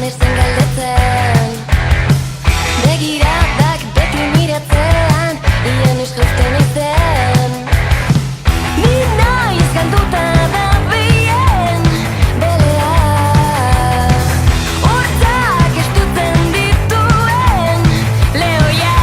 naizen galdetzen begiradak beti miratzean ian izkuzten izen ni naiz galduta da bien belea hortzak estutzen dituen lehoia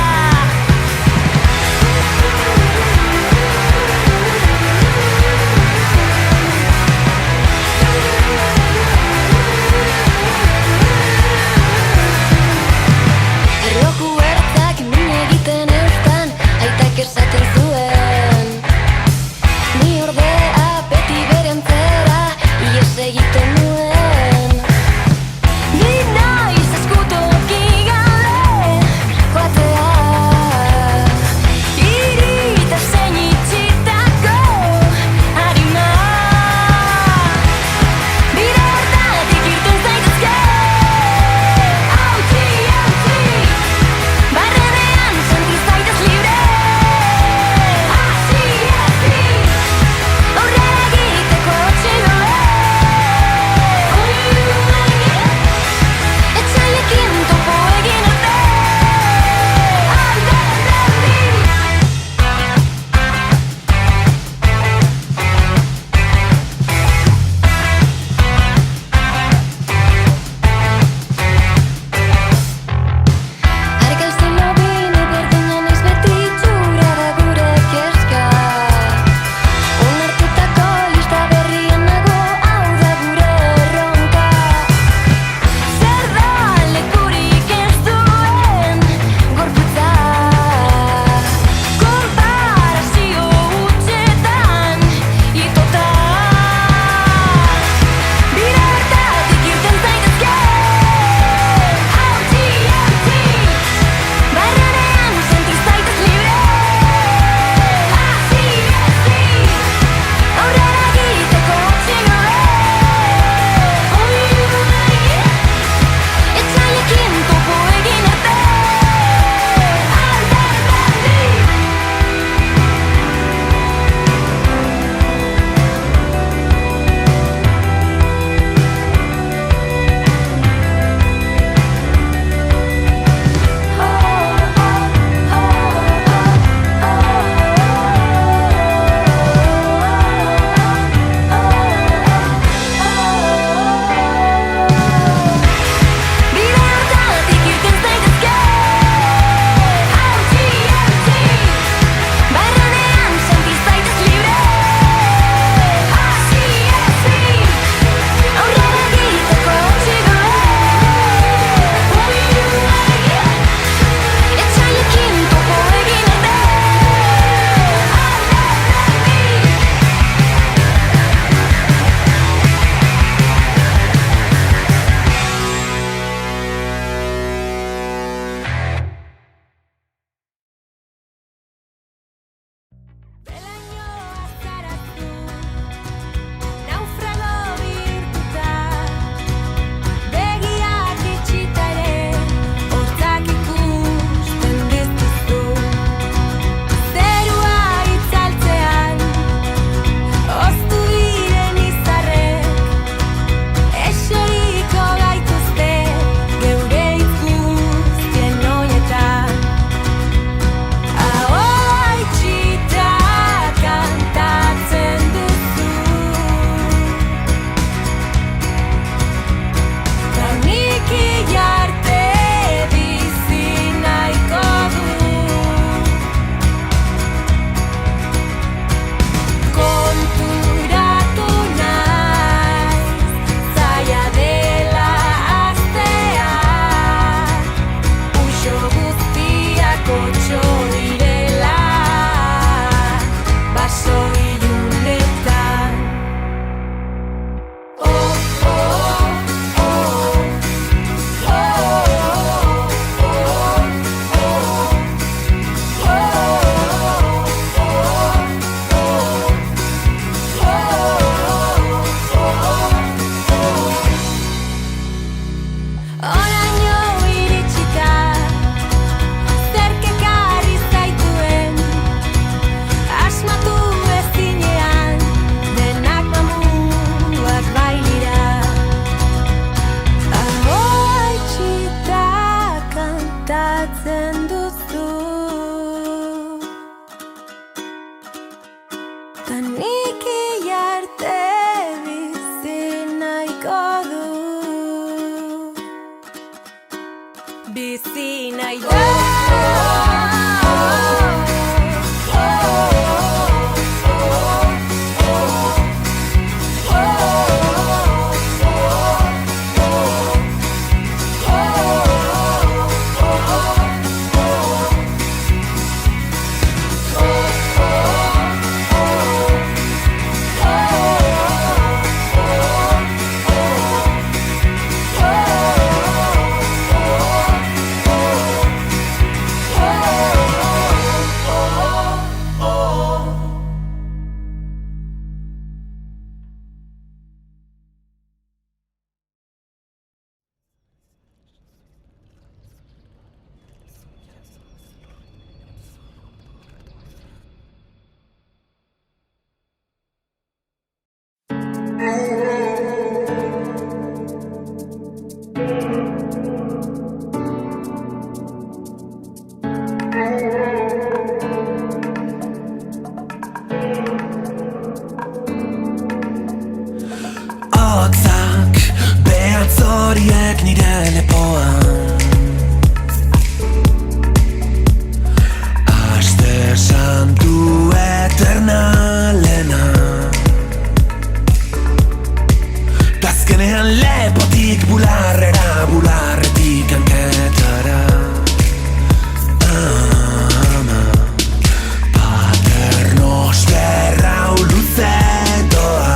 Erloju ertzak min egiten eustan aitak esaten zuen ni ordea beti berentzera ies egiten nuen ni naiz eskutoki gabe joatea irita zein itxitako harima bide hartatik irten zaitezke hautsi barrenean senti zaitez libre hasi aurrera egiteko txigoe etxaiekin topo egin arte Argaltzen lobine berdina naiz beti txura da gure kezka Onartutako lista berrian nago hau da gure erronka Zer da lekurik ez duen gorputza Konparazio hutsetan itota Bide hartatik irten zaitezke hautsi barrenean senti zaitez libre hasi aurrera egiteko txigoe etxaiekin topo egin arte Bide hartatik irten zaitezke hautsi barrenean senti zaitez libre hasi aurrera egiteko txigoe etxaiekin topo egin arte Belainoa zara naufrago bihurtuta begiak itxita ere hortzak ikusten dituzu zerua itzaltzean oztu diren izarrek eseriko gaituzte geure hitz guztien oinetan ahoa itxita kantatzen duzu ta nik ilarte bizi nahiko konturatu naiz zaila dela hastea uxo guztiak otxo direla baso ilunetan Oraino iritsita zerk ekarri zaituen asmatu ezinean denak mamuak bailira ahoa bizi nahi du. Hotzak behatz horiek nire lepoan Aste santu eternalena Tazkenean lepotik bularrera, bularretik hanketara Ama paternosterra luze doa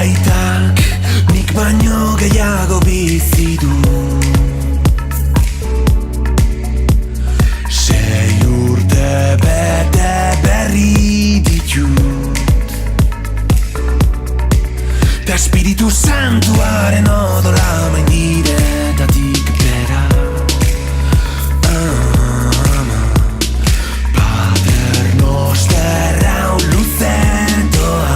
Aitak nik baino gehiago bizi du Sei urte bete berri ditut Ta espiritu santuaren odola maindiretatik bera Ama paternosterra luze doa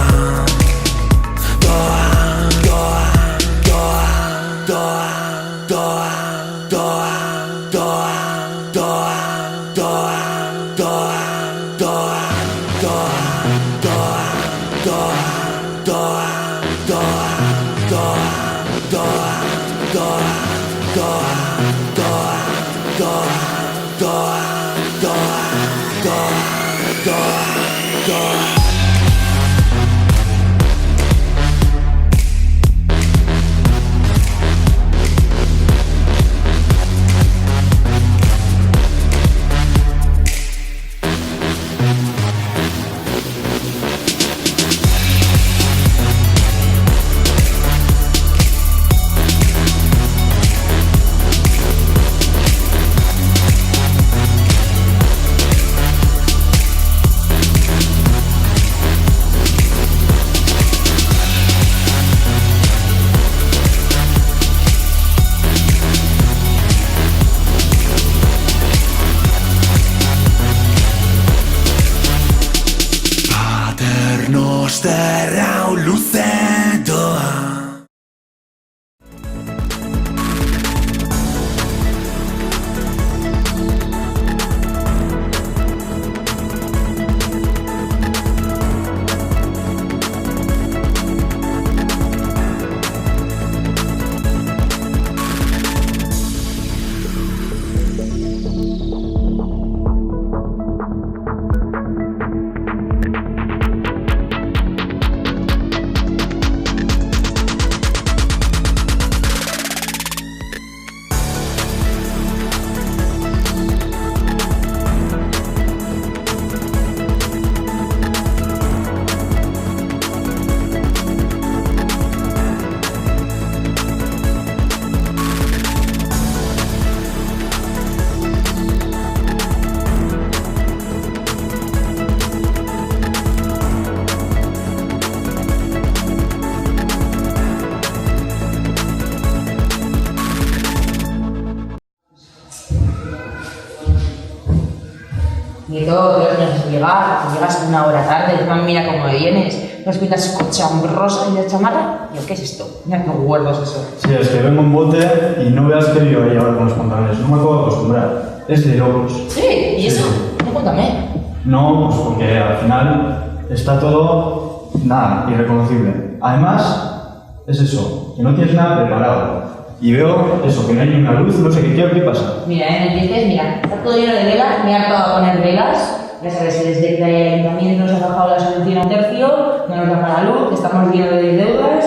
Nieto, Dios, no sé llegar, que llegas 1 hora tarde, encima mira cómo vienes, las pintas cochambrosa y de chamarra. Yo, ¿qué es esto? Mira qué huerdos eso. Sí, es que vengo en bote y no veas que lío ahí ahora con los pantalones. No me puedo acostumbrar. Es de locos. Sí, ¿y eso? Sí. No, cuéntame. No, pues porque al final está todo, nada, irreconocible. Además, es eso, que no tienes nada preparado. Y veo eso, que no hay ni una luz, no sé qué pasa. Mira, en el dientes, mira, está todo lleno de velas, me he hartado a poner velas. Ya sabes, desde que el ayuntamiento nos ha bajado la subvención a 1/3, no nos baja la luz, estamos llenos de deudas.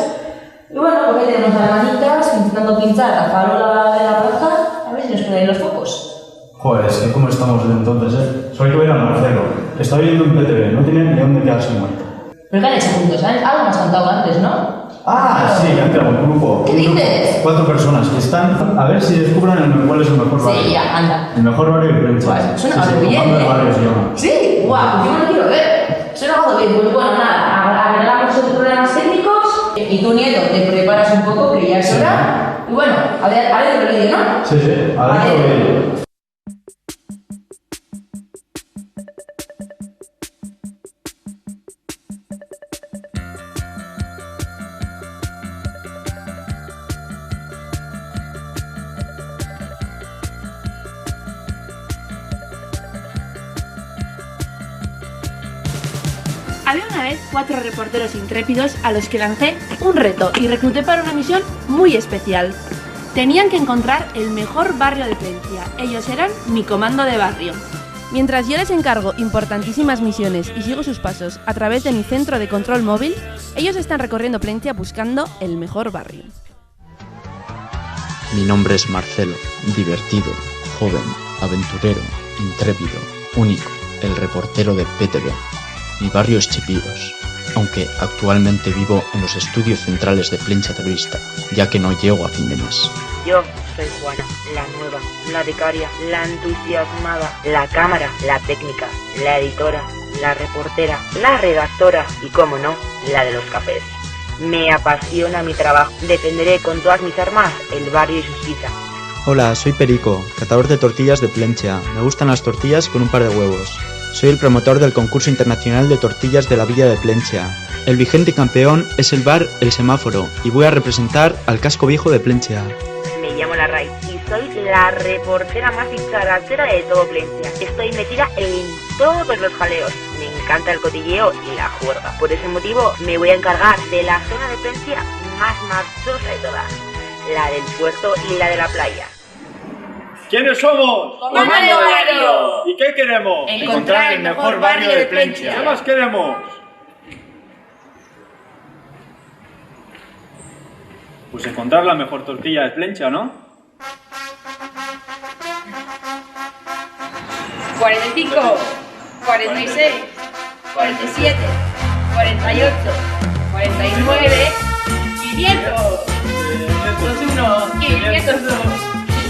Y bueno, pues ahí tenemos a las manitas intentando pinchar la farola de la plaza, a ver si nos quedan los focos. Joder, es que cómo estamos desde entonces, Solo hay que ver a Marcelo. Está viviendo en PTV, no tiene ni dónde quedarse muerto. Pero ¿qué han hecho juntos? ¿Sabes? Algo me has contado antes, ¿no? Ah, sí, que han creado un grupo. ¿Qué dices? 4 personas que están a ver si descubran cuál es el mejor barrio. Sí, ya, anda. El mejor barrio de Plencha. Pues, suena sí, algo bien, Comando ¿eh? del Barrio se llama. Sí, guau, yo me lo quiero ver. Suena algo bien. Pues bueno, nada, arreglamos los problemas técnicos y tú, Nieto, te preparas un poco, que ya es hora. Y bueno, a ver el vídeo, ¿no? Sí, adentro de ello. Había una vez 4 reporteros intrépidos a los que lancé un reto y recluté para una misión muy especial. Tenían que encontrar el mejor barrio de Plencia. Ellos eran mi comando de barrio. Mientras yo les encargo importantísimas misiones y sigo sus pasos a través de mi centro de control móvil, ellos están recorriendo Plencia buscando el mejor barrio. Mi nombre es Marcelo, divertido, joven, aventurero, intrépido, único, el reportero de PTV. Mi barrio es Chipíos, aunque actualmente vivo en los estudios centrales de Plencha Terrorista, ya que no llego a fin de mes. Yo soy Juana, la nueva, la becaria, la entusiasmada, la cámara, la técnica, la editora, la reportera, la redactora y, como no, la de los cafés. Me apasiona mi trabajo. Defenderé con todas mis armas el barrio y sus vidas. Hola, soy Perico, catador de tortillas de Plencha. Me gustan las tortillas con un par de huevos. Soy el promotor del concurso internacional de tortillas de la villa de Plencha. El vigente campeón es el bar El Semáforo y voy a representar al casco viejo de Plencha. Me llamo Larray y soy la reportera más dicharachera de todo Plencha. Estoy metida en todos los jaleos. Me encanta el cotilleo y la juerga. Por ese motivo me voy a encargar de la zona de Plencha más marchosa de todas, la del puerto y la de la playa. ¿Quiénes somos? ¡Comando Barrio! ¿Y qué queremos? Encontrar el mejor barrio de Plencha. ¿Qué más queremos? Pues encontrar la mejor tortilla de Plencha, ¿no? 45, 46, 47, 48, 49, 500, 501, 502,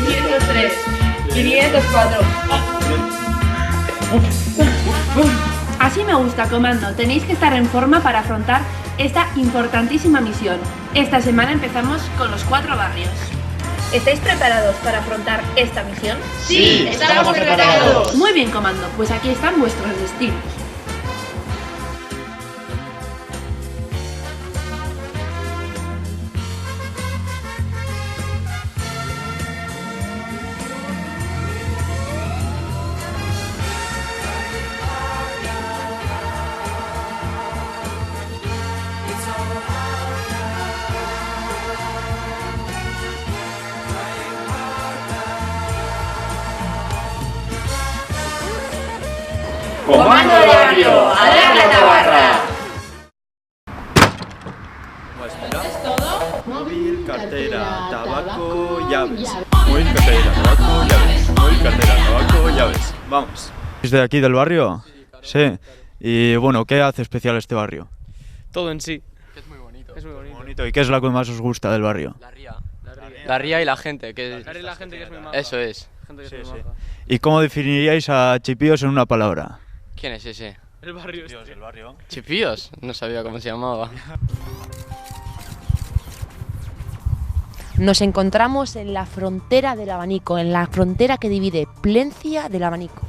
503, 504. Así me gusta, comando. Tenéis que estar en forma para afrontar esta importantísima misión. Esta semana empezamos con los 4 barrios. ¿Estáis preparados para afrontar esta misión? Sí, estamos preparados. Muy bien, comando. Pues aquí están vuestros destinos. ¡Comando de barrio! ¡A dar la tabarra! Móvil, cartera, tabaco, llaves. Móvil, cartera, tabaco, llaves. Móvil, cartera, tabaco, llaves. Vamos. ¿Es de aquí del barrio? Sí. Y bueno, ¿qué hace especial este barrio? Todo en sí. Es muy bonito. Es muy bonito. ¿Y qué es lo que más os gusta del barrio? La ría. La ría y la gente. Que la gente que es muy maja. Eso es. ¿Y cómo definiríais a Chipíos en una palabra? ¿Quién es ese? El barrio este. El barrio. ¿Chipíos? No sabía cómo se llamaba. Nos encontramos en la frontera del abanico, en la frontera que divide Plencia del abanico.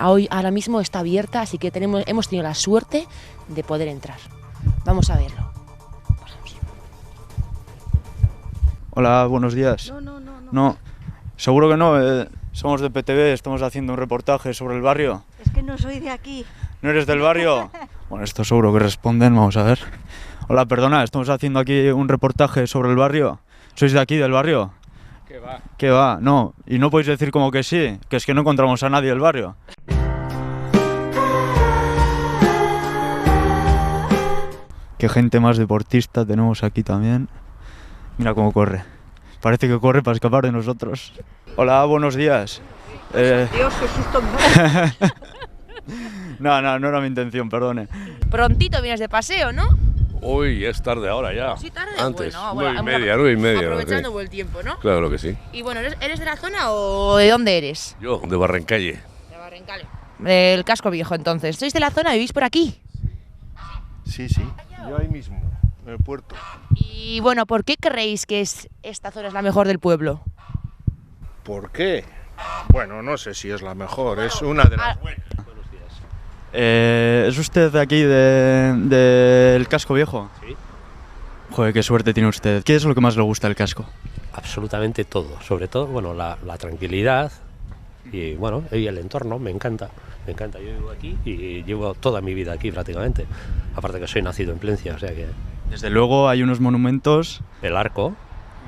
ahora mismo está abierta, así que hemos tenido la suerte de poder entrar. Vamos a verlo. Hola, buenos días. No, seguro que no. Somos de PTV, estamos haciendo un reportaje sobre el barrio. Es que no soy de aquí. ¿No eres del barrio? Bueno, esto seguro que responden, vamos a ver. Hola, perdona, estamos haciendo aquí un reportaje sobre el barrio. ¿Sois de aquí, del barrio? ¿Qué va? ¿Qué va? No, y no podéis decir como que sí, que es que no encontramos a nadie del barrio. Qué gente más deportista tenemos aquí también. Mira cómo corre. Parece que corre para escapar de nosotros. Hola, buenos días. Dios, qué susto me da. No era mi intención, perdone. Prontito vienes de paseo, ¿no? Uy, es tarde ahora ya. Sí, tarde. Antes, Bueno, 9:30. Aprovechando sí. el tiempo, ¿no? Claro que sí. Y bueno, ¿eres de la zona o de dónde eres? Yo, de Barrancalle. De Barrancalle. Del casco viejo, entonces. ¿Sois de la zona? ¿Vivís por aquí? Sí. Yo ahí mismo, en el puerto. Y bueno, ¿por qué creéis que esta zona es la mejor del pueblo? ¿Por qué? Bueno, no sé si es la mejor, es una de las buenas. ¿Es usted de aquí, del casco viejo? Sí. Joder, qué suerte tiene usted. ¿Qué es lo que más le gusta del casco? Absolutamente todo, sobre todo, bueno, la tranquilidad y bueno, y el entorno, me encanta. Yo vivo aquí y llevo toda mi vida aquí prácticamente. Aparte que soy nacido en Plencia, o sea que... Desde luego hay unos monumentos. El arco,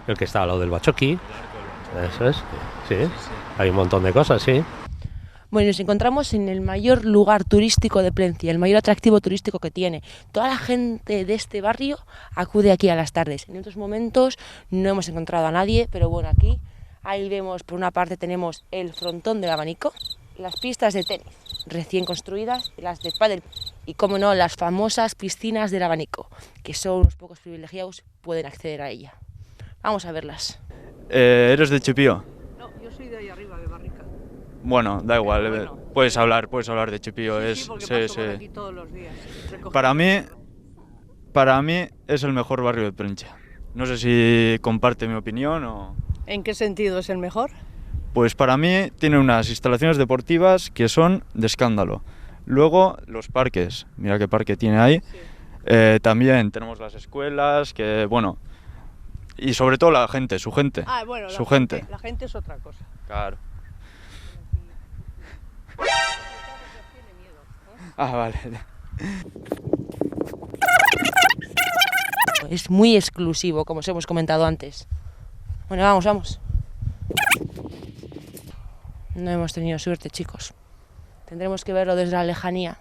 el que está al lado del Bachoqui. Eso es, sí. Hay un montón de cosas, sí. Bueno, nos encontramos en el mayor lugar turístico de Plencia, el mayor atractivo turístico que tiene. Toda la gente de este barrio acude aquí a las tardes. En otros momentos no hemos encontrado a nadie, pero bueno, aquí, ahí vemos, por una parte tenemos el frontón del abanico, las pistas de tenis recién construidas, las de pádel y, como no, las famosas piscinas del abanico, que solo unos pocos privilegiados pueden acceder a ella. Vamos a verlas. ¿Eres de Chipío? No, yo soy de ahí arriba, de Barrica. Bueno, da igual, bueno, puedes hablar de Chipío. Sí, porque paso por aquí todos los días. Para mí es el mejor barrio de Plencia. No sé si comparte mi opinión o... ¿En qué sentido es el mejor? Pues para mí tiene unas instalaciones deportivas que son de escándalo. Luego los parques, mira qué parque tiene ahí. Sí. También tenemos las escuelas, que bueno... Y sobre todo la gente, su gente. Ah, bueno, su gente. La gente es otra cosa. Claro. Ah, vale. Es muy exclusivo, como os hemos comentado antes. Bueno, vamos. No hemos tenido suerte, chicos. Tendremos que verlo desde la lejanía.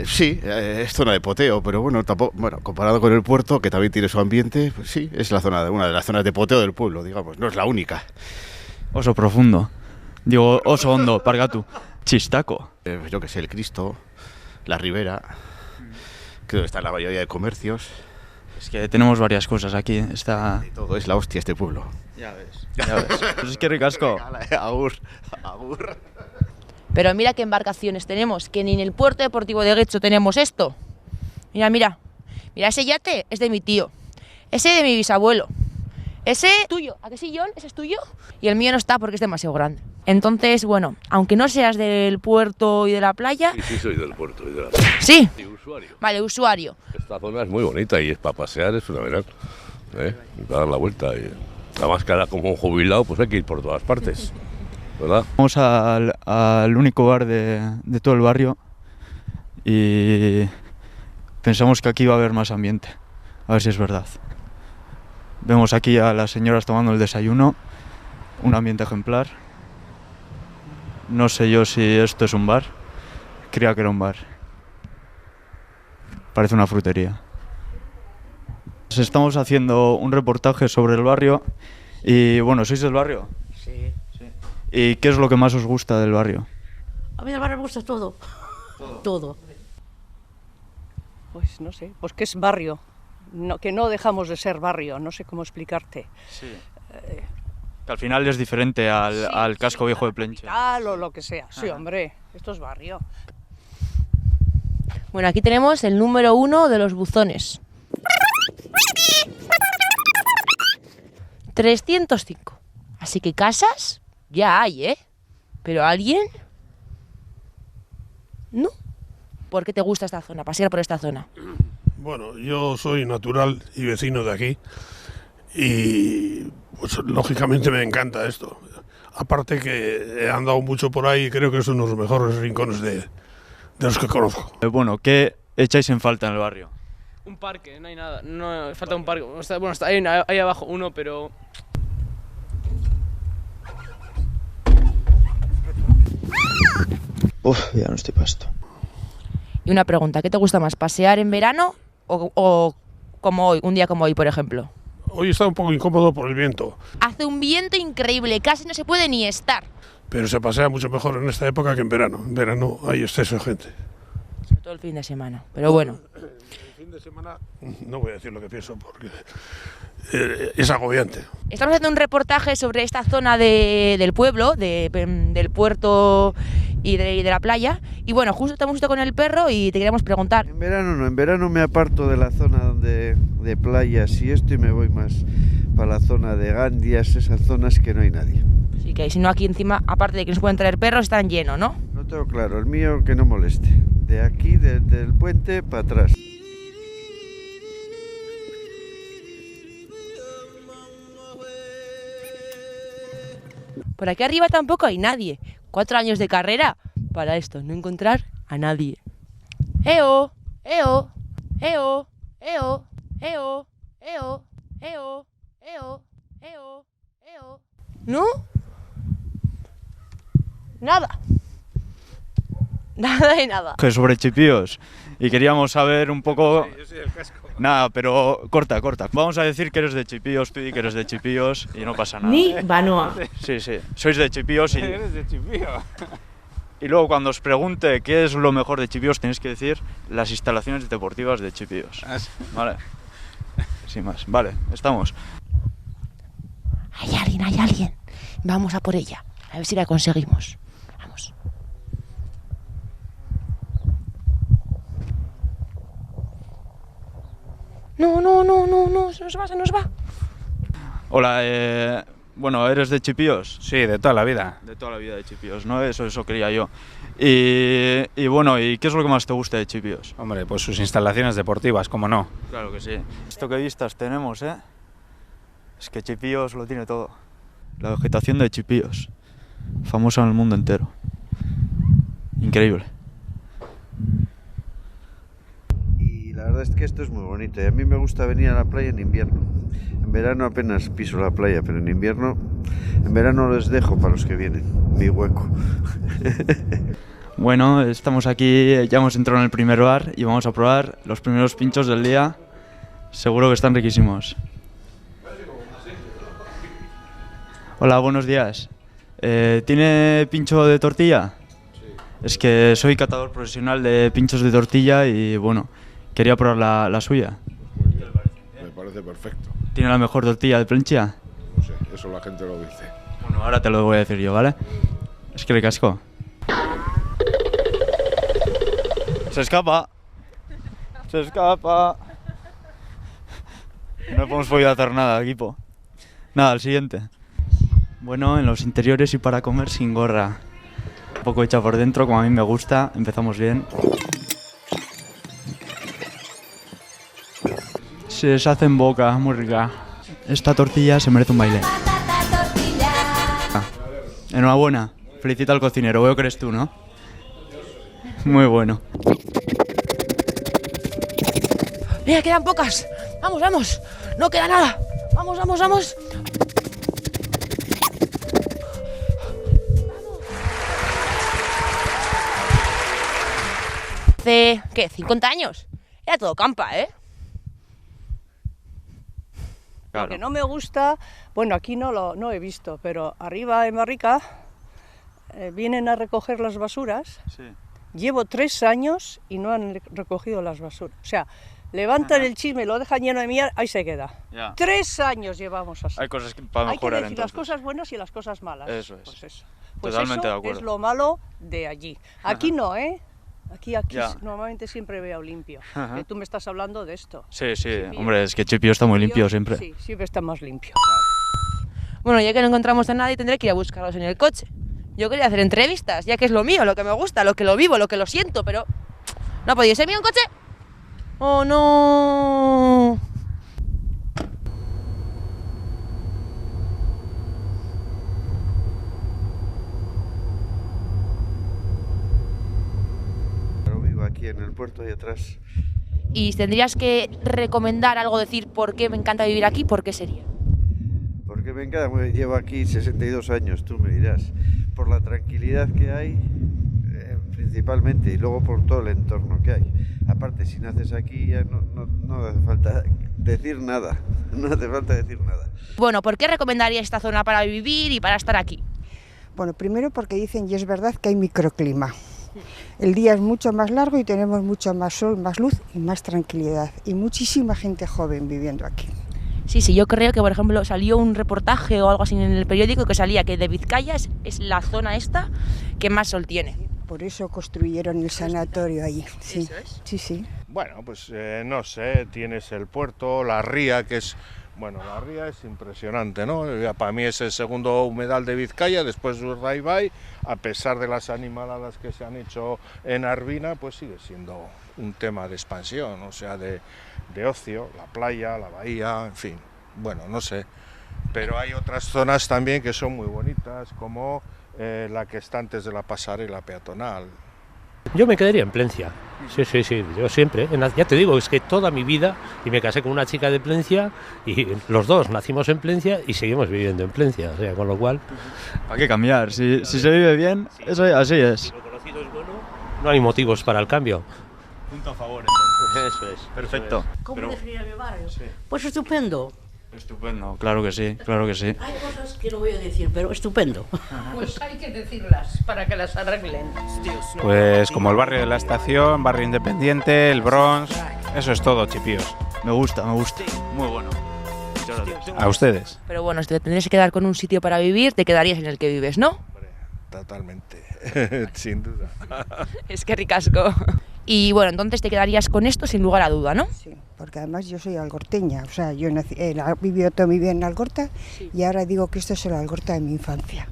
Sí, es zona de poteo, pero bueno, tampoco, comparado con el puerto, que también tiene su ambiente, pues sí, es una de las zonas de poteo del pueblo, digamos, no es la única. Oso profundo. Digo, oso hondo, pargatu. Chistaco. Yo que sé, el Cristo, la Ribera, creo que está la mayoría de comercios. Es que tenemos varias cosas aquí, está... Y todo es la hostia este pueblo. Ya ves. Pues es que ricasco. Agur. Pero mira qué embarcaciones tenemos, que ni en el puerto deportivo de Getxo tenemos esto. Mira, ese yate es de mi tío, ese de mi bisabuelo, ese tuyo, ¿a qué sí, John? ¿Ese es tuyo? Y el mío no está porque es demasiado grande. Entonces, bueno, aunque no seas del puerto y de la playa... Sí, soy del puerto y de la playa. ¿Sí? Y usuario. Vale, usuario. Esta zona es muy bonita y es para pasear, es fenomenal. Para dar la vuelta. Y además, cada como un jubilado, pues hay que ir por todas partes. ¿Verdad? Vamos al único bar de todo el barrio y pensamos que aquí va a haber más ambiente. A ver si es verdad. Vemos aquí a las señoras tomando el desayuno, un ambiente ejemplar. No sé yo si esto es un bar. Creía que era un bar. Parece una frutería. Estamos haciendo un reportaje sobre el barrio y bueno, ¿sois del barrio? Sí. ¿Y qué es lo que más os gusta del barrio? A mí del barrio me gusta todo. Todo. Pues no sé, pues que es barrio. No, que no dejamos de ser barrio, no sé cómo explicarte. Sí. Que al final es diferente al casco viejo de Plencia. O lo que sea. Sí, hombre, esto es barrio. Bueno, aquí tenemos el número 1 de los buzones. 305. Así que casas Ya hay, ¿eh? ¿Pero alguien? ¿No? ¿Por qué te gusta esta zona, pasear por esta zona? Bueno, yo soy natural y vecino de aquí y pues lógicamente me encanta esto. Aparte que he andado mucho por ahí y creo que es uno de los mejores rincones de los que conozco. Bueno, ¿qué echáis en falta en el barrio? Un parque, no hay nada. No, falta un parque. Bueno, está ahí abajo uno, pero... Uf, ya no estoy para esto. Y una pregunta, ¿qué te gusta más, pasear en verano o como hoy, un día como hoy, por ejemplo? Hoy está un poco incómodo por el viento, Hace un viento increíble, casi no se puede ni estar. pero se pasea mucho mejor en esta época que en verano. En verano hay exceso de gente. Sobre todo el fin de semana, pero bueno. El fin de semana no voy a decir lo que pienso porque es agobiante. Estamos haciendo un reportaje sobre esta zona del pueblo, del puerto y de la playa. Y bueno, justo estamos con el perro y te queríamos preguntar. En verano no, en verano me aparto de la zona de playas y esto y me voy más para la zona de Gandias, esas zonas que no hay nadie. Así que si no aquí encima, aparte de que no se pueden traer perros, están llenos, ¿no? No tengo claro, el mío que no moleste. De aquí, del puente para atrás. Por aquí arriba tampoco hay nadie. 4 años de carrera para esto, no encontrar a nadie. ¡Eo! ¡Eo! ¡Eo! ¡Eo! ¡Eo! ¡Eo! ¡Eo! ¡Eo! ¡Eo! ¡Eo! ¿No? Nada. Nada de nada. Que sobre chipíos. Y queríamos saber un poco... Sí, yo soy el casco. Nada, pero corta. Vamos a decir que eres de Chipíos, tú di que eres de Chipíos y no pasa nada. Ni Banoa. Sí, sois de Chipíos y... Eres de Chipío. Y luego cuando os pregunte qué es lo mejor de Chipíos, tenéis que decir las instalaciones deportivas de Chipíos. Vale. Sin más. Vale, estamos. Hay alguien. Vamos a por ella. A ver si la conseguimos. Vamos. No, se nos va. Hola, bueno, ¿eres de Chipíos? Sí, de toda la vida. De toda la vida de Chipíos, ¿no? Eso quería yo. Y bueno, ¿y qué es lo que más te gusta de Chipíos? Hombre, pues sus instalaciones deportivas, ¿cómo no? Claro que sí. Esto que vistas tenemos, ¿eh? Es que Chipíos lo tiene todo. La vegetación de Chipíos, famosa en el mundo entero. Increíble. Y la verdad es que esto es muy bonito y a mí me gusta venir a la playa en invierno. En verano apenas piso la playa, pero en verano les dejo para los que vienen, mi hueco. Bueno, estamos aquí, ya hemos entrado en el primer bar y vamos a probar los primeros pinchos del día. Seguro que están riquísimos. Hola, buenos días. ¿Tiene pincho de tortilla? Sí. Es que soy catador profesional de pinchos de tortilla y bueno, quería probar la suya. Muy bien. Me parece perfecto. ¿Tiene la mejor tortilla de Plentzia? No sé, eso la gente lo dice. Bueno, ahora te lo voy a decir yo, ¿vale? Es que le casco. Se escapa. No hemos podido hacer nada, equipo. Nada, al siguiente. Bueno, en los interiores y para comer sin gorra. Un poco hecha por dentro, como a mí me gusta. Empezamos bien. Se deshace en boca, muy rica. Esta tortilla se merece un baile. Enhorabuena. Felicita al cocinero. Veo que eres tú, ¿no? Muy bueno. Mira, quedan pocas. Vamos. No queda nada. Vamos. Hace, ¿qué? 50 años. Era todo campa, ¿eh? Lo que no me gusta, bueno, aquí no he visto, pero arriba en Barrica vienen a recoger las basuras. Sí. Llevo 3 años y no han recogido las basuras. O sea, levantan el chisme, lo dejan lleno de mierda, ahí se queda. Ya. 3 años llevamos así. Hay cosas para mejorar, hay que decir entonces. las cosas buenas y las cosas malas. Eso es. Pues eso. Totalmente de acuerdo. Es lo malo de allí. Aquí no, ¿eh? Aquí Ya. normalmente siempre veo limpio. Ajá. Tú me estás hablando de esto. Sí, hombre, es que Chipío está muy limpio siempre. Sí, siempre está más limpio. Bueno, ya que no encontramos a nadie, tendré que ir a buscarlos en el coche. Yo quería hacer entrevistas, ya que es lo mío, lo que me gusta, lo que lo vivo, lo que lo siento, pero... ¿No ha podido ser mío un coche? ¡Oh, no! Vivo aquí en el puerto y atrás. Y tendrías que recomendar algo, decir por qué me encanta vivir aquí, ¿por qué sería? Porque me encanta, llevo aquí 62 años, tú me dirás. Por la tranquilidad que hay, principalmente, y luego por todo el entorno que hay. Aparte, si naces aquí ya no hace falta decir nada, no hace falta decir nada. Bueno, ¿por qué recomendarías esta zona para vivir y para estar aquí? Bueno, primero porque dicen, y es verdad, que hay microclima. El día es mucho más largo y tenemos mucho más sol, más luz y más tranquilidad. Y muchísima gente joven viviendo aquí. Sí, yo creo que, por ejemplo, salió un reportaje o algo así en el periódico que salía que de Vizcaya es la zona esta que más sol tiene. Por eso construyeron el sanatorio allí. Sí, ¿Eso es? Sí. Bueno, pues no sé, tienes el puerto, la ría, que es... Bueno, la ría es impresionante, ¿no? Para mí es el segundo humedal de Vizcaya, después de Urdaibai, a pesar de las animaladas que se han hecho en Arbina, pues sigue siendo un tema de expansión, o sea, de ocio, la playa, la bahía, en fin, bueno, no sé. Pero hay otras zonas también que son muy bonitas, como la que está antes de la pasarela peatonal. Yo me quedaría en Plencia, sí, yo siempre, ya te digo, es que toda mi vida, y me casé con una chica de Plencia, y los dos nacimos en Plencia y seguimos viviendo en Plencia, o sea, con lo cual... ¿Para qué cambiar? Si se vive bien, eso así es. Si lo conocido es bueno, no hay motivos para el cambio. Punto a favor, entonces. Eso es. Perfecto. ¿Cómo definir mi barrio? Sí. Pues estupendo. Estupendo, claro que sí, claro que sí. Hay cosas que no voy a decir, pero estupendo. Pues hay que decirlas para que las arreglen. Pues como el barrio de la Estación, barrio independiente, el Bronx, eso es todo, chipíos. Me gusta. Muy bueno. Muchas gracias. A ustedes. Pero bueno, si te tendrías que quedar con un sitio para vivir, te quedarías en el que vives, ¿no? Totalmente, sin duda. Es que ricasco. Y bueno, entonces te quedarías con esto sin lugar a duda, ¿no? Sí, porque además yo soy algorteña, o sea, yo he vivido toda mi vida en Algorta y ahora digo que esto es el Algorta de mi infancia.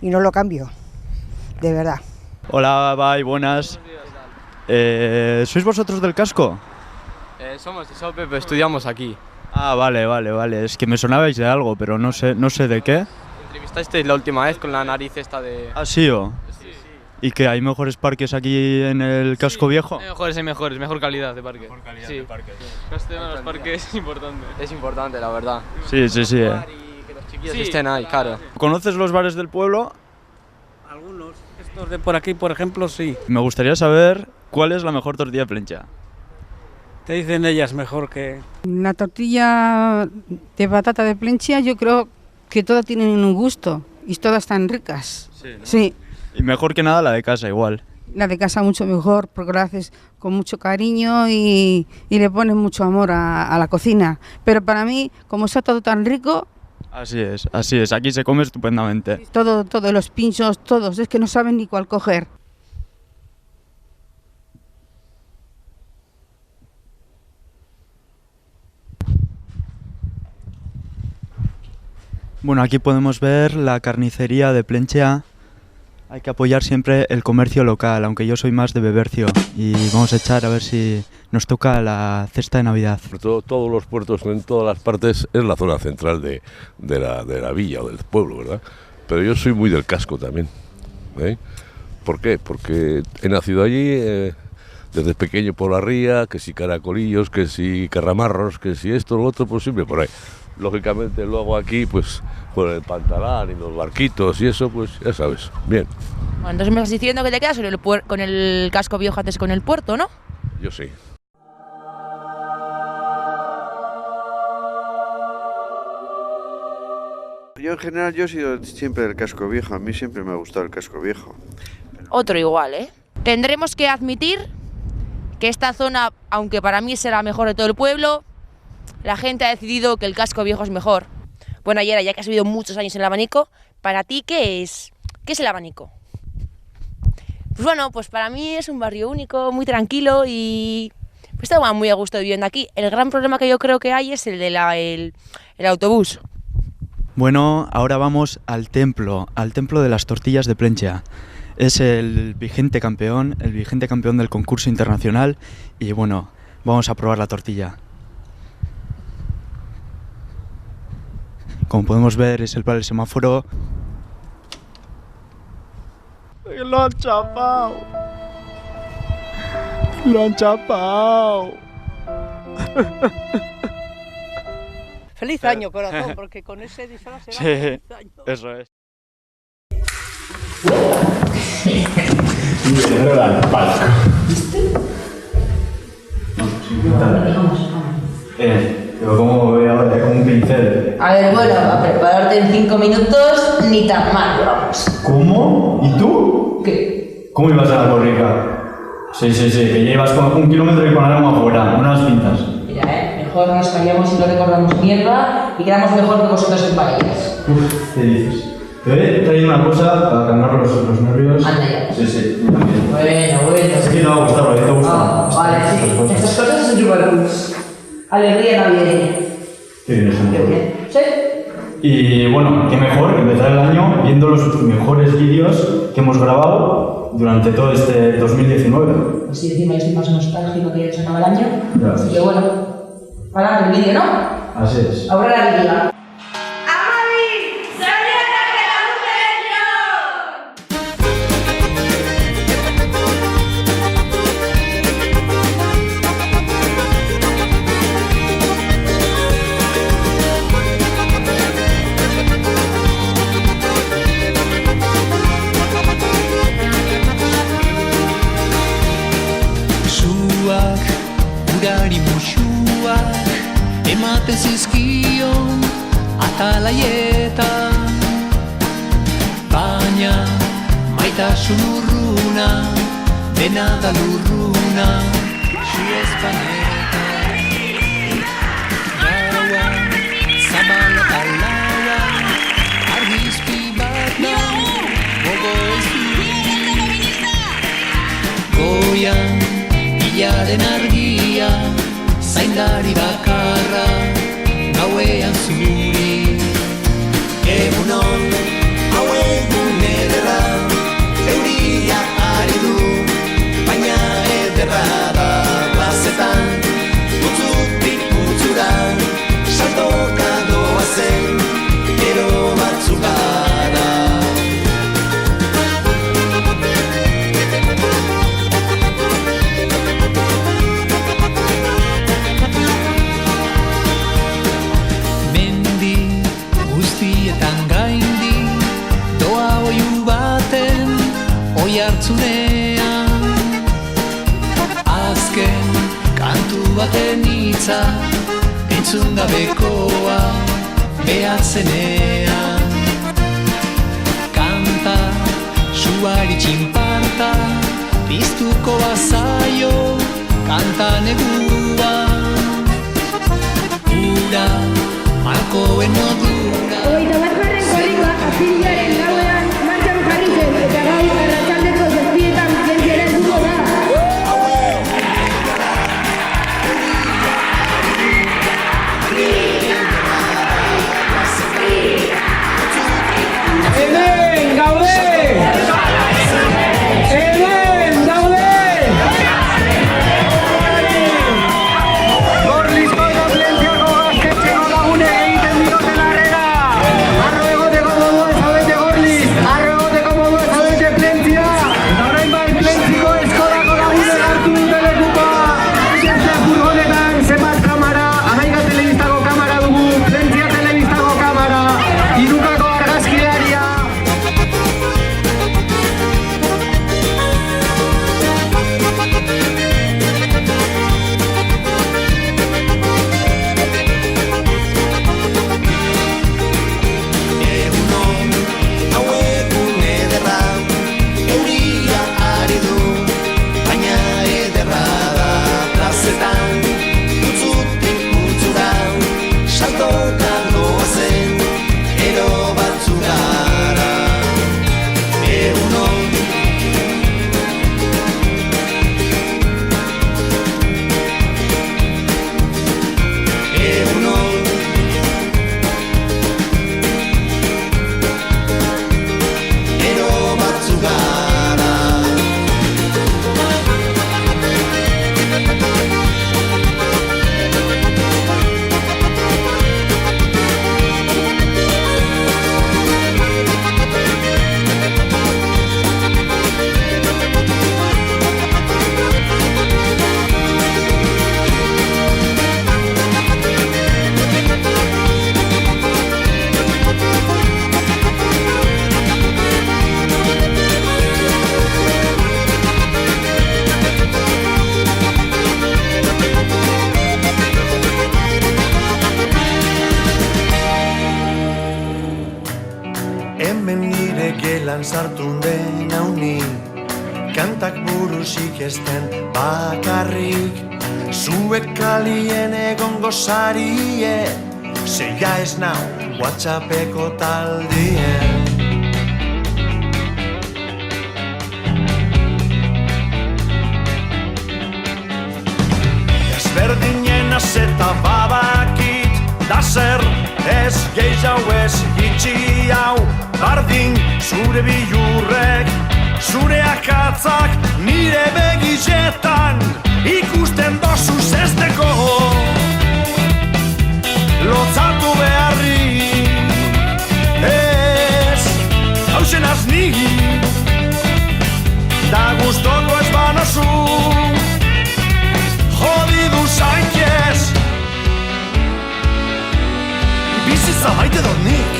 Y no lo cambio, de verdad. Hola, bye, buenas. ¿Sois vosotros del casco? Somos Pepe, estudiamos aquí. Ah, vale, es que me sonabais de algo, pero no sé de qué. Entrevistasteis la última vez con la nariz esta de... ¿Ah, sí o? ¿Y que hay mejores parques aquí en el casco viejo? Hay mejores, mejor calidad de parque. Mejor calidad de parque. Este de los parques es importante. Es importante, la verdad. Sí. Y que los chiquillos estén ahí, claro. ¿Conoces los bares del pueblo? Algunos, estos de por aquí, por ejemplo, sí. Me gustaría saber cuál es la mejor tortilla Plencha. Te dicen ellas mejor que... La tortilla de patata de Plencha, yo creo que todas tienen un gusto y todas están ricas. Sí, ¿no? Sí. Y mejor que nada la de casa, igual. La de casa mucho mejor porque lo haces con mucho cariño y le pones mucho amor a la cocina. Pero para mí, como está todo tan rico... Así es, aquí se come estupendamente. Todo, los pinchos, todos, es que no saben ni cuál coger. Bueno, aquí podemos ver la carnicería de Plencha. Hay que apoyar siempre el comercio local, aunque yo soy más de Bebercio. Y vamos a echar a ver si nos toca la cesta de Navidad. Todos los puertos en todas las partes es la zona central de la villa o del pueblo, ¿verdad? Pero yo soy muy del casco también. ¿Por qué? Porque he nacido allí desde pequeño por la ría, que si caracolillos, que si carramarros, que si esto, lo otro, pues siempre por ahí. Lógicamente luego aquí, pues por el Pantalán y los barquitos y eso, pues ya sabes, bien. Bueno, entonces me estás diciendo que te quedas con el casco viejo antes con el puerto, ¿no? Yo sí. Yo en general yo he sido siempre del casco viejo, a mí siempre me ha gustado el casco viejo. Otro igual, ¿eh? Tendremos que admitir que esta zona, aunque para mí será mejor de todo el pueblo, la gente ha decidido que el casco viejo es mejor. Bueno, Ayera, ya que has vivido muchos años en el abanico, para ti, ¿qué es el abanico? Pues bueno, pues para mí es un barrio único, muy tranquilo y pues estaba muy a gusto viviendo aquí. El gran problema que yo creo que hay es el del autobús. Bueno, ahora vamos al templo de las tortillas de Plentzia. Es el vigente campeón del concurso internacional y bueno, vamos a probar la tortilla. Como podemos ver, es el semáforo. ¡Lo han chapado! ¡Lo han chapado! Feliz año, corazón, porque con ese disfraz será Sí, feliz año. eso es. Pero como veo ahora, es como un pincel. A ver, bueno, a prepararte en 5 minutos, ni tan mal, vamos. ¿Cómo? ¿Y tú? ¿Qué? ¿Cómo ibas a la corrica? Sí, que ya ibas con 1 kilómetro y con la lengua afuera, unas pintas. Mira, mejor nos callamos y no recordamos mierda y quedamos mejor que vosotros en paellas. Uf, ¿qué dices? Te he traído una cosa para calmar los nervios. Anda ya. Sí, yo también. Bueno. Es que no va a gustar, ¿a ti te gusta? Vale, sí. Estas cosas son superluz. Alegría navideña. Qué bien eso. Qué bien. ¿Sí? Y bueno, qué mejor que empezar el año viendo los mejores vídeos que hemos grabado durante todo este 2019. Pues sí, encima yo estoy más nostálgico que se acaba el año. Ya Así ves. que bueno, para el vídeo, ¿no? Así es. Ahora la guía. Urari musuak ematen zizkion atalaietan, baina maitasun urruna, dena da lurruna, su espanetan. Gaua, zabala eta laua, argizpi bat da, gogo ez goian, hilaren argia, zaindari bakarra, gauean zuri. Egunon, hau egun ederra, euria ari du, baina ederra da plazetan, putzutik putzura, saltoka doazen, gero batzuk gara. Hartzunean azken kantu baten hitza entzun gabekoa behar zenean, kanta suari txinparta piztuko bazaio kanta negua, ura malkoen modura. Hogeita batgarren korrika apirilaren gauean martxan jarri zen eta gaur arratsaldeko zazpietan Plentziara helduko da. Hemen gaude! Hemen gaude! Gorlizko eta Plentziako gaztetxeko lagunek egiten dioten harrera! Arro egoteko modua ezabete Gorlizko! gelan sartun den hauni, kantak burusik ezten bakarrik, zuek kalien egongo sarie, zeia ez nau WhatsAppeko taldien. Ezberdinen azeta babakit, da zer ez gehiago ez itxi hau, bardin zure bilurrek, zure akatzak nire begizetan, ikusten dozu zesteko, lotzatu beharrik, ez hausen azni, da guztoko ez banozu, jodidu zainkez, bizitza maite dut nik,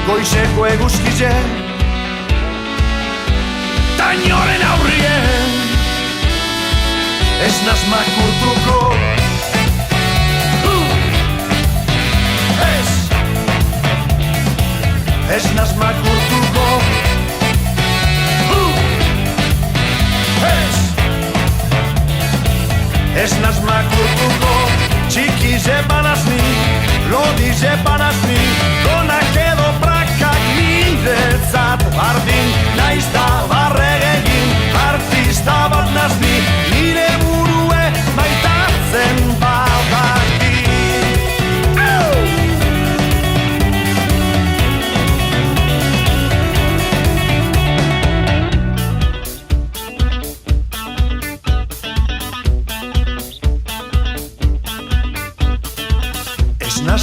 goizeko eguzkize, tainoren aurrien, ez naz makurtuko, ez naz makurtuko, ez naz makurtuko, txiki zepanaz ni, lodi zepanaz ni, donak edo prakak niretzat bardin, naiz da barregegin, artista bat nazni, nire burue maitatzen badaki.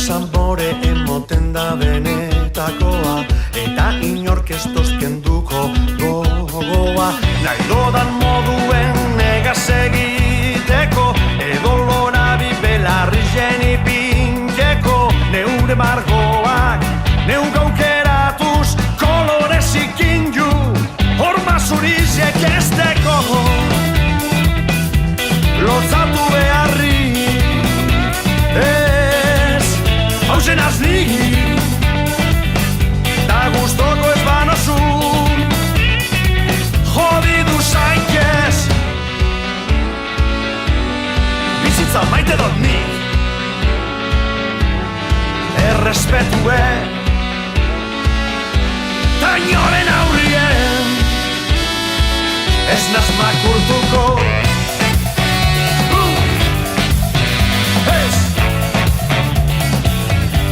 Zamore emoten da benetakoa, eta inork ez tozkenduko gogoa, nahi dodan moduen negaz egiteko, edo lorabi belarri jeni pinkeko, neure margoak, neuk aukeratuz, kolorez ikindu, horma zurizek esteko, lotzatu beharri, hausen azni, da guztoko ez banozu, jodidu zainkez, bizitza maite dut nik, errespetue, tainoren aurrien, ez naz makurtuko,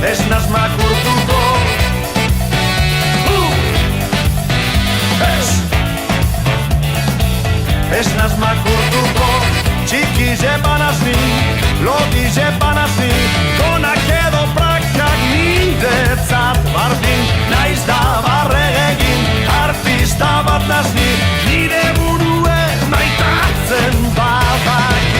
ez naz makurtuko, ez naz makurtuko, txiki zepanaz ni, lodi zepanaz ni, donak edo prakak niretzat bardin, naiz da barregegin, artista bat nazni, nire burue maitatzen badaki.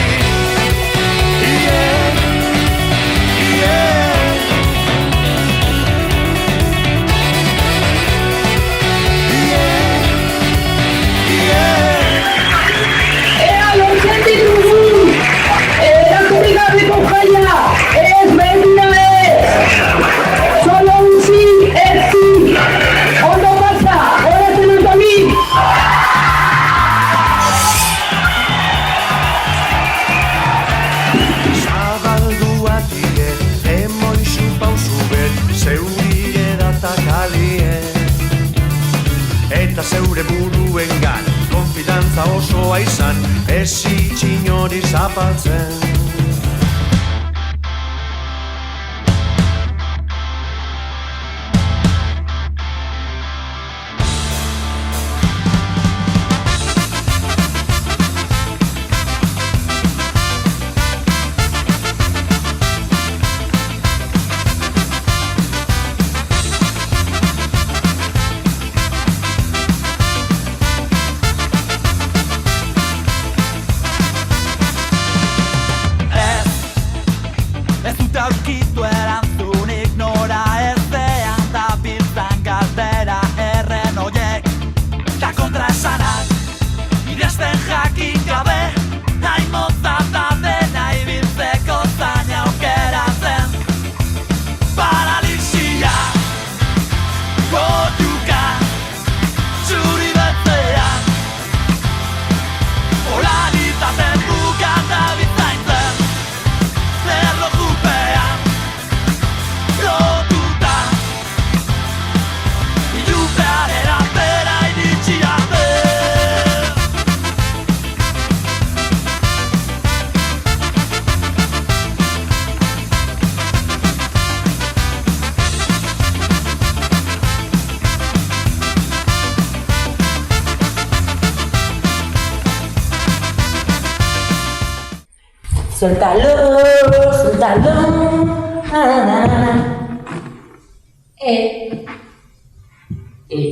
Solo un sí es sí. ¿O no pasa? Ahora se nos da a mí. Zabaldua die, emoizu pauzu bet, zeuri edatakalien, eta zeure buruengan, konfidantza osoa izan, ez itxinori zapaltzen. Suéltalo, suéltalo. Na, na, na, na.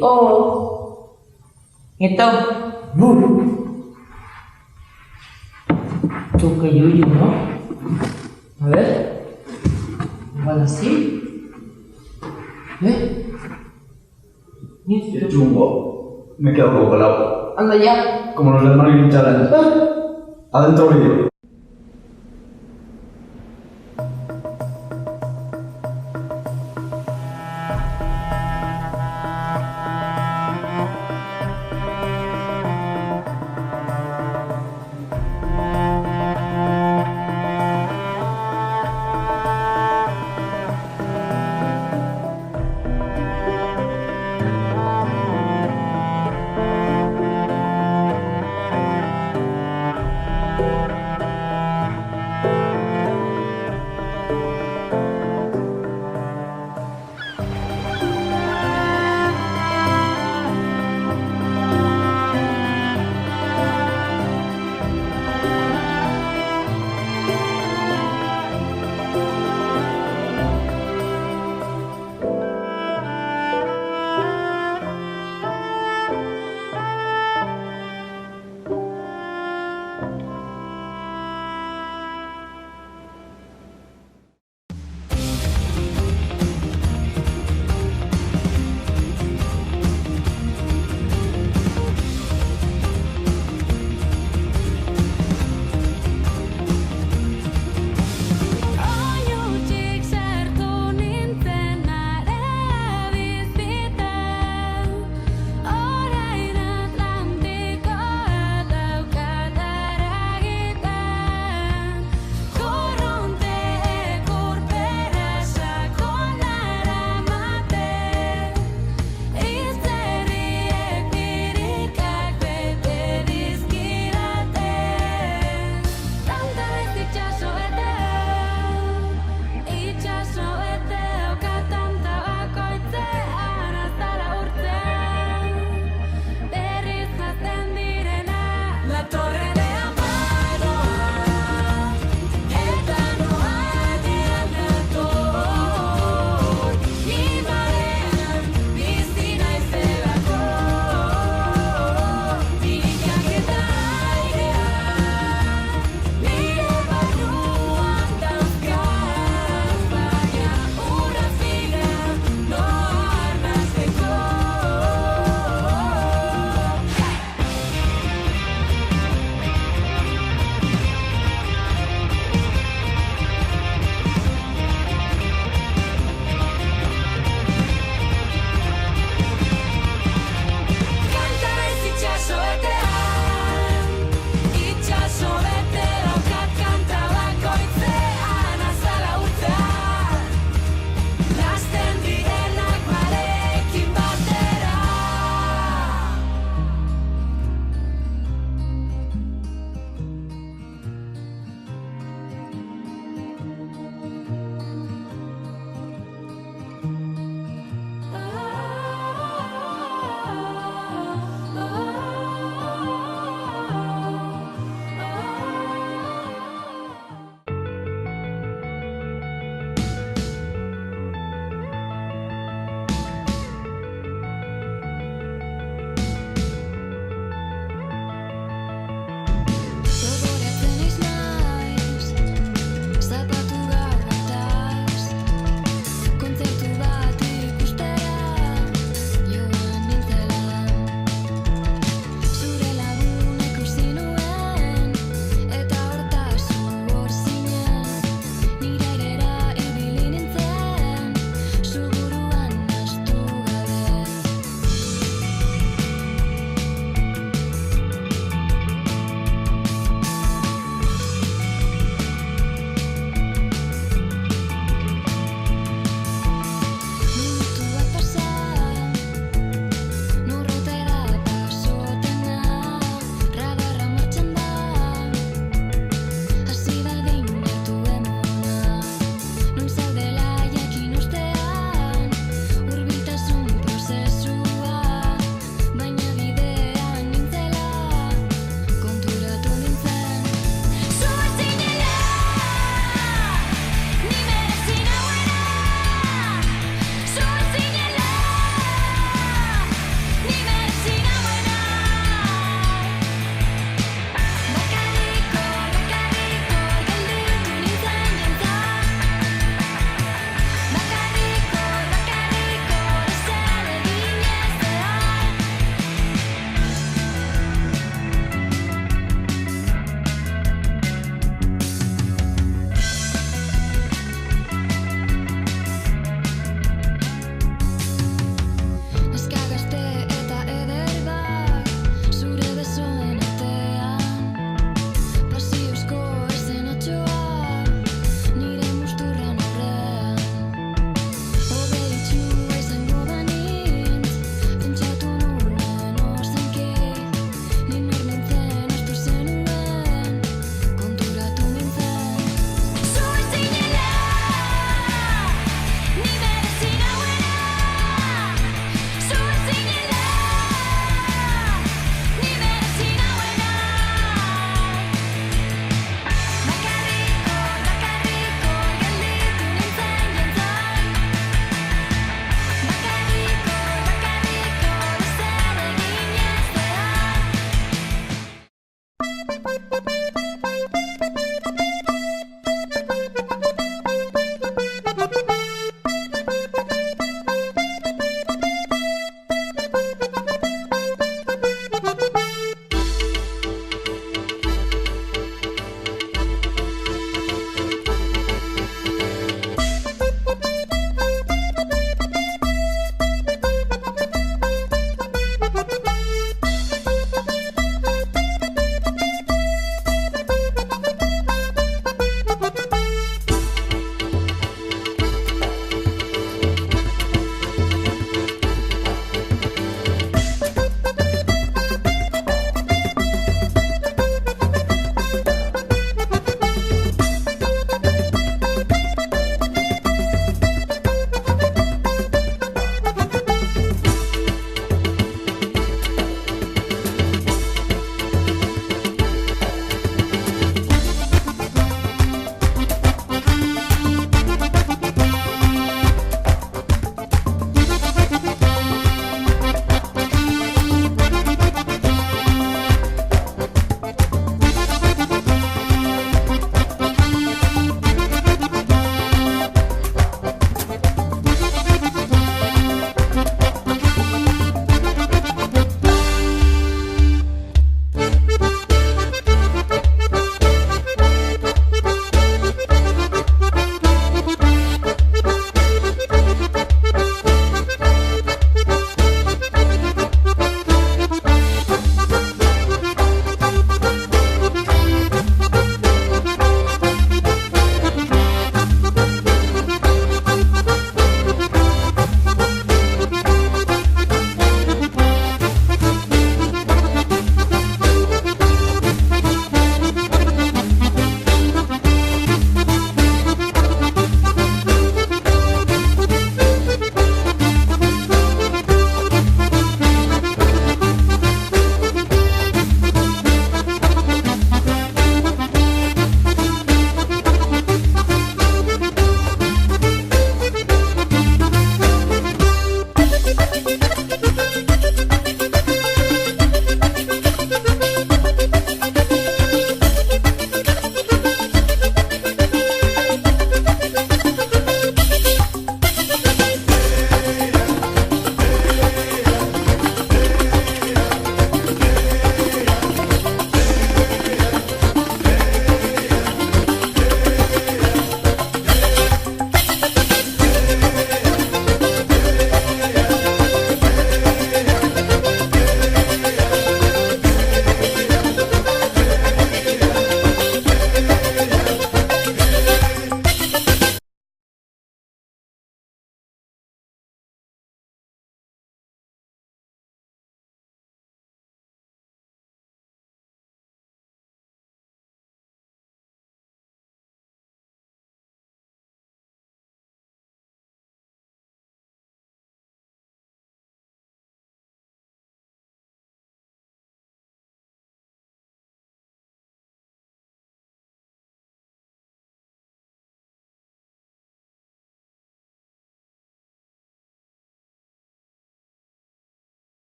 O. Esto. Choque yuyu, ¿no? A ver. Igual así. Qué chungo. Me he quedado un poco colado. Anda ya. Como los del Marketing Challenge. Adentro vídeo.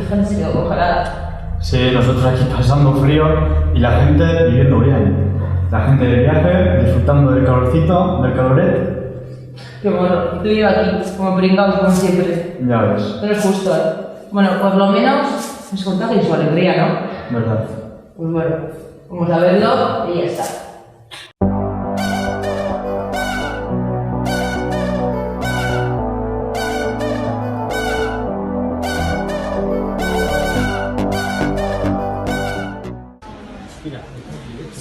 gente se quedó congelada. Sí, nosotros aquí pasando frío y la gente viviendo bien. La gente de viaje, disfrutando del calorcito, del caloret. Qué bueno, y tú y yo aquí, como pringados como siempre. Ya ves. No es justo, ¿eh? Bueno, por lo menos nos contagian su alegría, ¿no? Verdad. Pues bueno, vamos a verlo y ya está.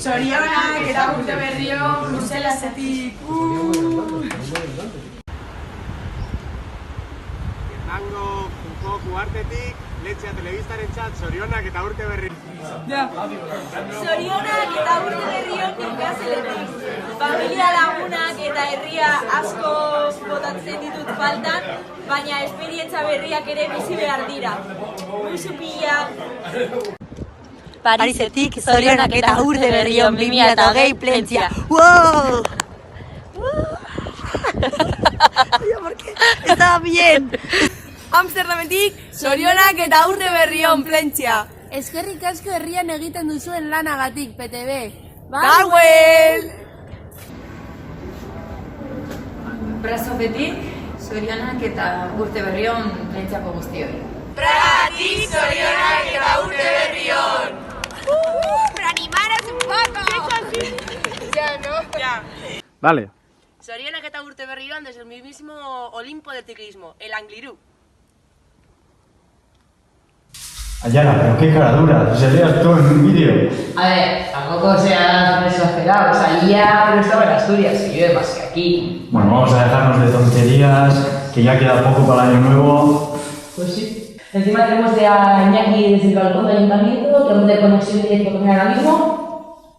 Zorionak eta urte berrion Bruselasetik. Nango, Junko, Kuartetik, Letxea Telebistarentzat, zorionak eta urte berri. Zorionak eta urte berrion ikaseletik. Familia lagunak eta herria asko botatzen ditut faltan, baina esperientza berriak ere bizi behar dira. Musu pila. Parisetik, zorionak eta urte berrion 2020 Plentzia. ¡Wow! ¿Por qué? Estaba bien. Amsterdametik, zorionak eta urte berrion Plentzia. Eskerrik asko herrian egiten duzuen lanagatik, PTB. Gauel! Brazopetik, zorionak eta urte berrion Plentziako guztioi. Pragatik, zorionak eta urte berrion! ¡Pero animaros un poco! Ya, ¿no? Ya. Vale. Zorionak eta urte berrion desde el mismísimo Olimpo del ciclismo, el Angliru. Ayala, pero qué cara dura, si salías tú en un vídeo. A ver, tampoco seas exagerado, salía, pero estaba en Asturias, se llueve más que aquí. Bueno, vamos a dejarnos de tonterías, que ya queda poco para el año nuevo. Pues sí. Encima tenemos a Iñaki desde el balcón del ayuntamiento, que vamos a tener conexión directa con él ahora mismo.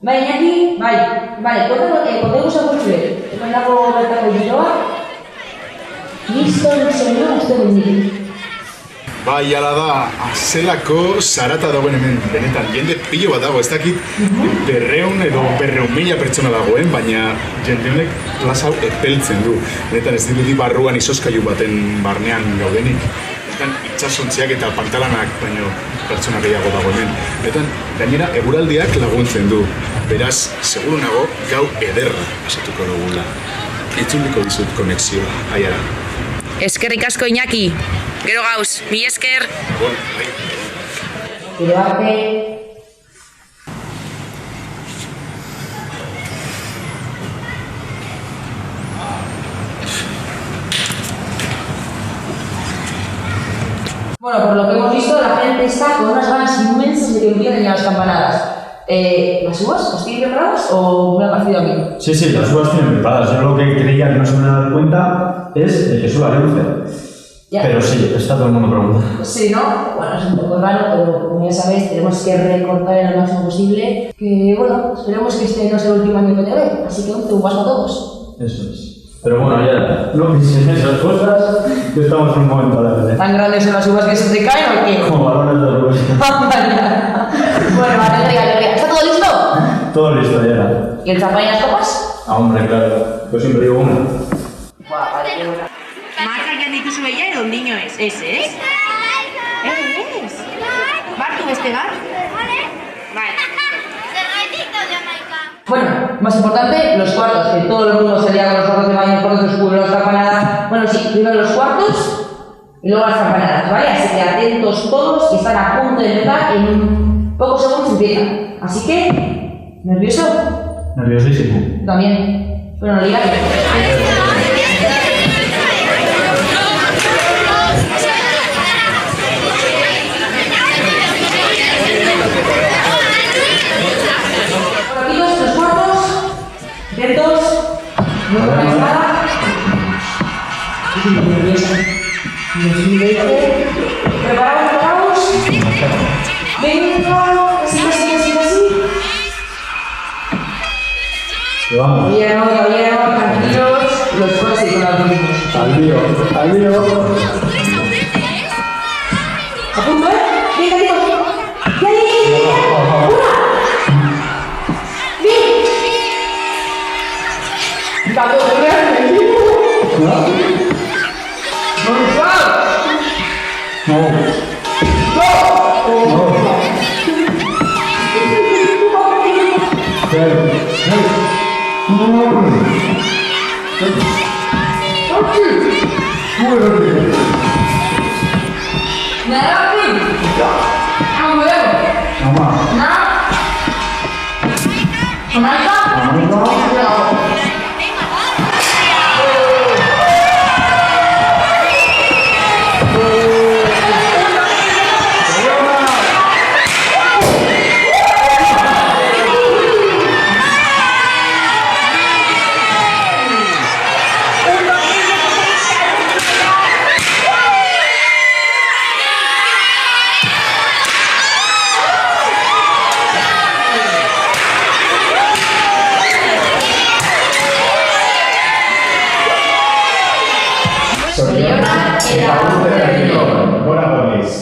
Vale, Iñaki, vale, contemos a construir. Te mandamos Berta Coyotoa. Listo, el sonido, estoy vendido. Bai, ala da, zelako zarata dagoen hemen, benetan, jende pilo bat dago, ez dakit 200 edo 200.000 pertsona dagoen, baina jende honek plaza hau epeltzen du. Benetan ez dirudi barruan izoskailu baten barnean gaudenik. Benetan itxasontziak eta pantalanak baino pertsona gehiago dago hemen. Benetan, gainera eguraldiak laguntzen du. Beraz, seguru nago, gau ederra pasatuko dugula. Itzuliko dizut konexioa, Aiara. Eskerrik asko Iñaki. Gero gauz, mi esker. Gero arte. Bueno, por lo que hemos visto, la gente está con unas ganas inmensas de que empiecen ya las campanadas. ¿Las uvas? ¿Las tienen preparadas o me ha parecido a mí? Sí, las uvas tienen preparadas. Yo lo que creía que no se me había dado cuenta es de que suba la luce. Ya. Pero sí, está todo el mundo preguntando. Sí, ¿no? Bueno, es un poco raro, pero como ya sabéis, tenemos que recortar en lo máximo posible. Que bueno, esperemos que este no sea el último año que te ve. Así que un uvas a todos. Eso es. Pero bueno, ya, no pienses en esas cosas, que estamos en un momento alegre. ¿Tan grandes son las uvas que se te caen o qué? Como balones de rugby. Bueno, alegría. ¿Está todo listo? Todo listo, ya. ¿Y el champán y las copas? Ah, hombre, claro. Yo siempre digo una. Marka ya dituzue ja edo ondino ez? Ez, ez? Ez? Bartu beste bat? Bueno, más importante, los cuartos, que todo el mundo salía con los ojos de baño, cuartos oscuros, las campanadas. Bueno, sí, primero los cuartos y luego las campanadas, ¿vale? Así que atentos todos, que están a punto de empezar, en pocos segundos empiezan. Así que, ¿nervioso? Nerviosísimo. También. Bueno, no digas. Atentos, no tomáis nada. Estoy muy nerviosa. ¿Preparados? Venga, así. Vamos. Bien, tranquilos. Los coches con los mismos. Al lío. ¿A punto, Venga, tío. No.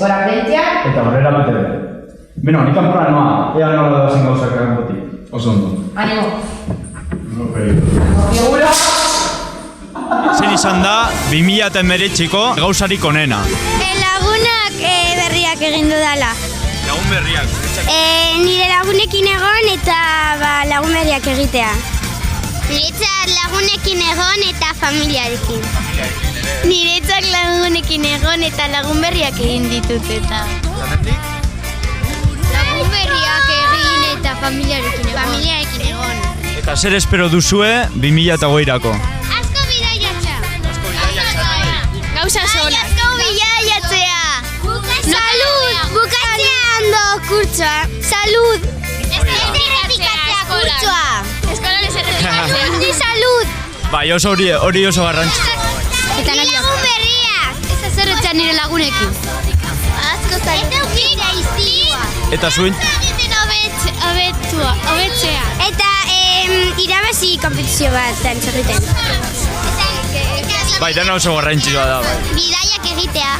Gora Plentzia. Eta horrela matere. Beno, nik kanpora noa, ea nola da zen gauzak erangotik. Oso ondo. Animo. Seguro? Zer izan da 2019ko gauzarik onena? Lagunak berriak egin dudala. Lagun berriak? Nire lagunekin egon eta lagun berriak egitea. Niretzat lagunekin egon eta familiarekin. Niretzat lagunekin egon eta lagun berriak egin ditut eta. Lagun berriak egin eta familiarekin egon. Eta zer espero duzue 2008ko? Asko bidaiatzea. Gauza sola. Asko bidaiatzea. Salud. Bukatzea ondo kurtsoa. Salud. Errepikatzea kurtsoa. Eskolan ez errepikatzea. Ni salud. Bai, hori oso garrantzitsua. Eta lagun berriak. Ez azerretzea nire lagunekin. Asko salud. Eta ukira iztigua. Eta zuen? Hobetzea. Eta irabazi kompetizio bat dantzorriten. Bai, dena oso garrantzitsua da, bai. Bidaiak egitea.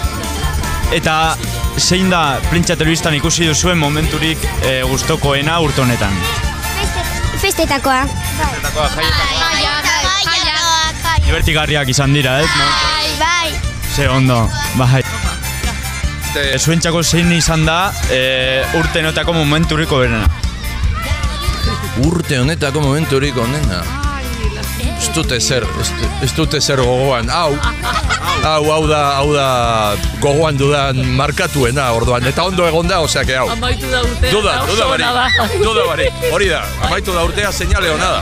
Eta zein da Plentzia Telebistan ikusi duzuen momenturik gustokoena urte honetan? Festetakoa. Festetakoa, Divertigarriak izan dira, Bai. Ze ondo, bai. Zuentzako zein izan da urte honetako momenturik onena? Urte honetako momenturik onena? Ez dute zer gogoan. Hau da gogoan dudan markatuena orduan. Eta ondo egon da, oseak hau. Amaitu da urtea. Duda barik. Hori da, amaitu da urtea seinale hona da.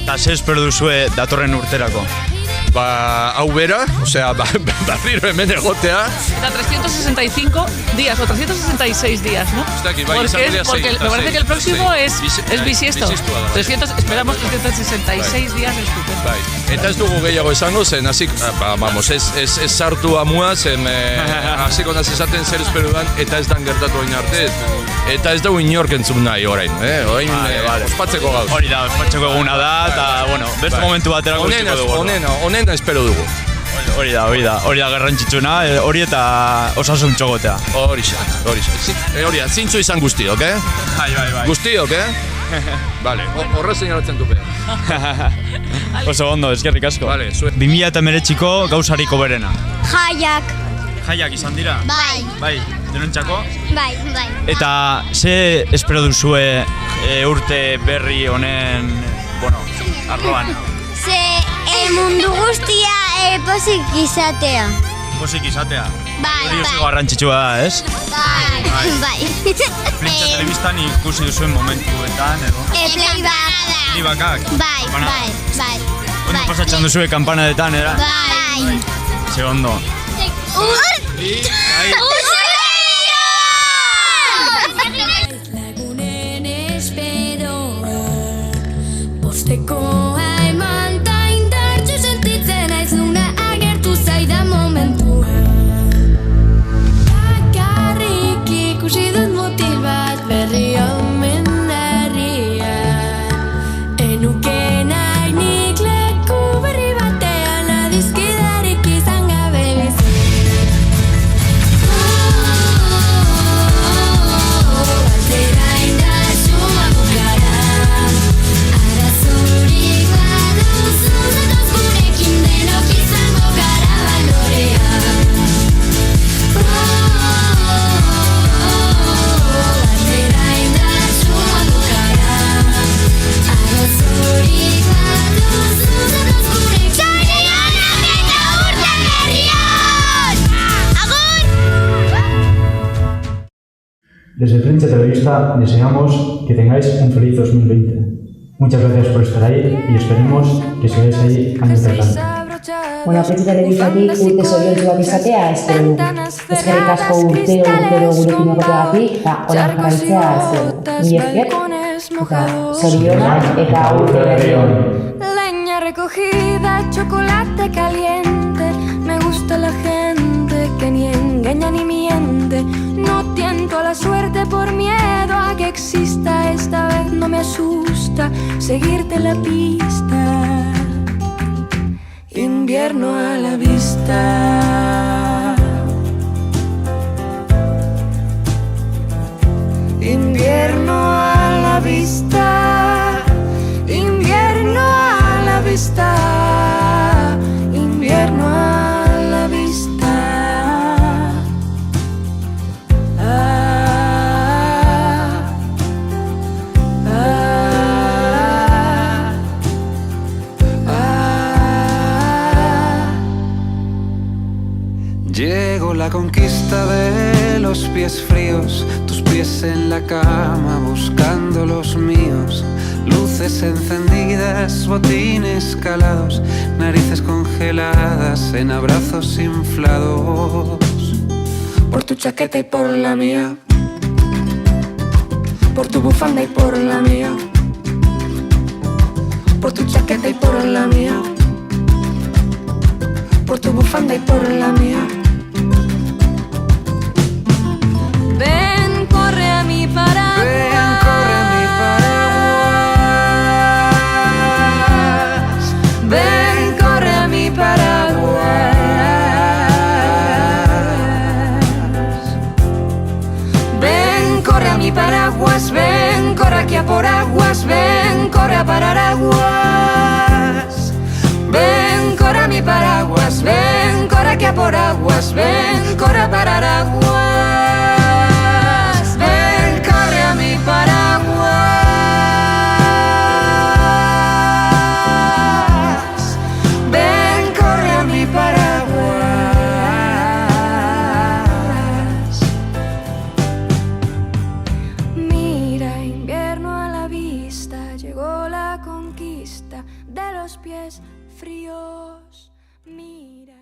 Eta zer espero duzue datorren urterako? Hau bera, osea, barriro hemen egotea. Eta 365 días o 366 días, ¿no? Porque me parece que el próximo es bisiesto. Esperamos 366 días estupendo. Eta ez dugu gehiago esango, zen hasik, ez sartu amua, zen hasiko naz esaten zer espero dan, eta ez dan gertatu hain arte, eta ez dugu inork entzun nahi orain, ospatzeko gauz. Hori da, ospatzeko eguna da, eta, bueno, beste momentu batera guztiko dugu. Onena espero dugu. Hori da garrantzitsuna, hori eta osasun txogotea. Hori da, zintzu izan guztiok, Bai. Guztiok, Bale, horre seinalatzen dupe. Oso ondo, eskerrik asko. 2019ko gauzariko berena. Jaiak. Jaiak izan dira? Bai. Denontzako? Bai. Eta ze espero duzue urte berri honen, arloan? Mundu guztia pozik izatea. Pozik izatea? Bai. Hori oso garrantzitsua da, ez? Bai. Plentzia Telebistan ikusi duzuen momentuetan, edo? Playbacak? Bai. Ondo pasatzen duzue kanpanadetan, era? Bai. Ze ondo. Lagunen esperoa posteko haimanta indartxu sentitzen aiz luna agertu zaidan momentua. Bakarrik ikusi dut mutil bat berri omen herrian. Enuke nahi nik leku berri batean adizkidarik izan gabe bizi. Altera indazu magukara arazorik Desde Prensa Televista deseamos que tengáis un feliz 2020. Muchas gracias por estar ahí y esperemos que sigáis ahí año tras año. Bueno, Prensa Telebistatik urte zoriontsuak izatea espero dugu. Eskerrik asko urtero gurekin egoteagatik eta holan jarraitzea espero dugu. Mila esker eta zorionak eta urte berri on. Leña recogida, chocolate caliente. Me gusta la gente que ni engaña ni miente. No tiento a la suerte por miedo a que exista. Esta vez no me asusta seguirte la pista. Invierno a la vista. Invierno a la vista. Invierno a la vista. Invierno a la vista. Llegó la conquista de los pies fríos, tus pies en la cama buscando los míos. Luces encendidas, botines calados, narices congeladas en abrazos inflados. Por tu chaqueta y por la mía, por tu bufanda y por la mía, por tu chaqueta y por la mía, por tu bufanda y por la mía. Ven, corre a mi paraguas. Ven, corre a mi paraguas. Ven, corre a mi paraguas. Ven, corre a mi paraguas. Ven, corre aquí a por aguas. Ven, corre a parar aguas. Ven, corre a mi paraguas. Ven, corre aquí a por aguas. Ven, corre a parar aguas. Ven, corre a mi paraguas. Ven, corre a mi paraguas. Mira, invierno a la vista, llegó la conquista de los pies fríos. Mira.